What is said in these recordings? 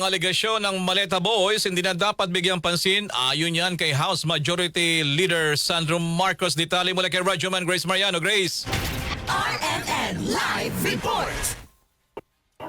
mga alegasyon ng Maleta Boys hindi na dapat bigyang pansin. Ayon yan kay House Majority Leader Sandro Marcos. Detalye mula kay Radyoman Grace Mariano. Grace. RMN Live Report.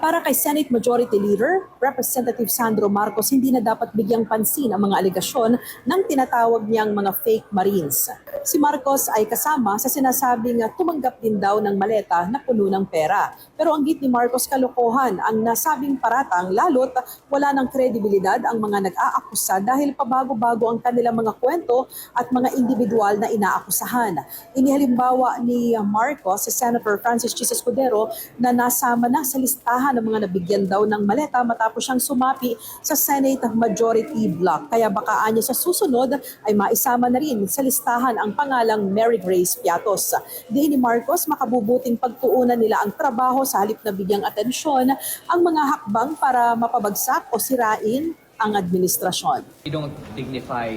Para kay Senate Majority Leader, Representative Sandro Marcos, hindi na dapat bigyang pansin ang mga alegasyon ng tinatawag niyang mga fake Marines. Si Marcos ay kasama sa sinasabing tumanggap din daw ng maleta na puno ng pera. Pero ang git ni Marcos, kalokohan ang nasabing paratang, lalo't wala ng kredibilidad ang mga nag-aakusa dahil pabago-bago ang kanilang mga kwento at mga individual na inaakusahan. Inihalimbawa ni Marcos si Senator Francis Chis Escudero na nasama na sa listahan ng mga nabigyan daw ng maleta matapos siyang sumapi sa Senate Majority Block. Kaya baka anya sa susunod ay maisama na rin sa listahan ang pangalang Mary Grace Piatos. Diin ni Marcos, makabubuting pagtuunan nila ang trabaho sa halip na bigyang atensyon ang mga hakbang para mapabagsak o sirain ang administrasyon. We don't dignify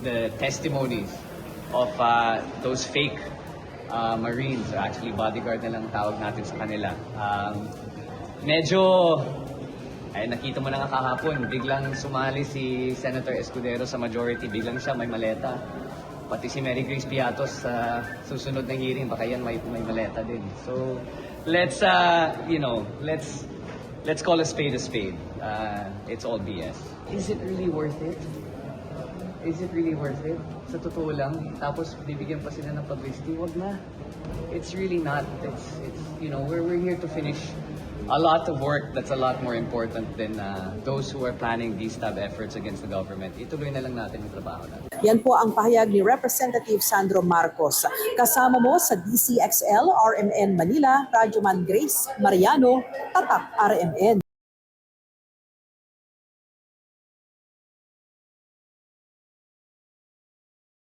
the testimonies of those fake Marines, or actually bodyguard na lang tawag natin sa kanila. Medyo, ay nakita mo na nga kahapon, biglang sumali si Senator Escudero sa majority, biglang siya may maleta. Pati si Mary Grace Piatos sa susunod na hearing, baka yan may maleta din. So, let's call a spade a spade. It's all BS. Is it really worth it? Is it really worth it? Sa totoo lang, tapos bibigyan pa sila ng publicity, wag na. It's really not. It's we're here to finish a lot of work that's a lot more important than those who are planning these type of efforts against the government. Ituloy na lang natin yung trabaho natin. Yan po ang pahayag ni Representative Sandro Marcos. Kasama mo sa DCXL, RMN Manila, Radyoman Grace Mariano, Tatak RMN.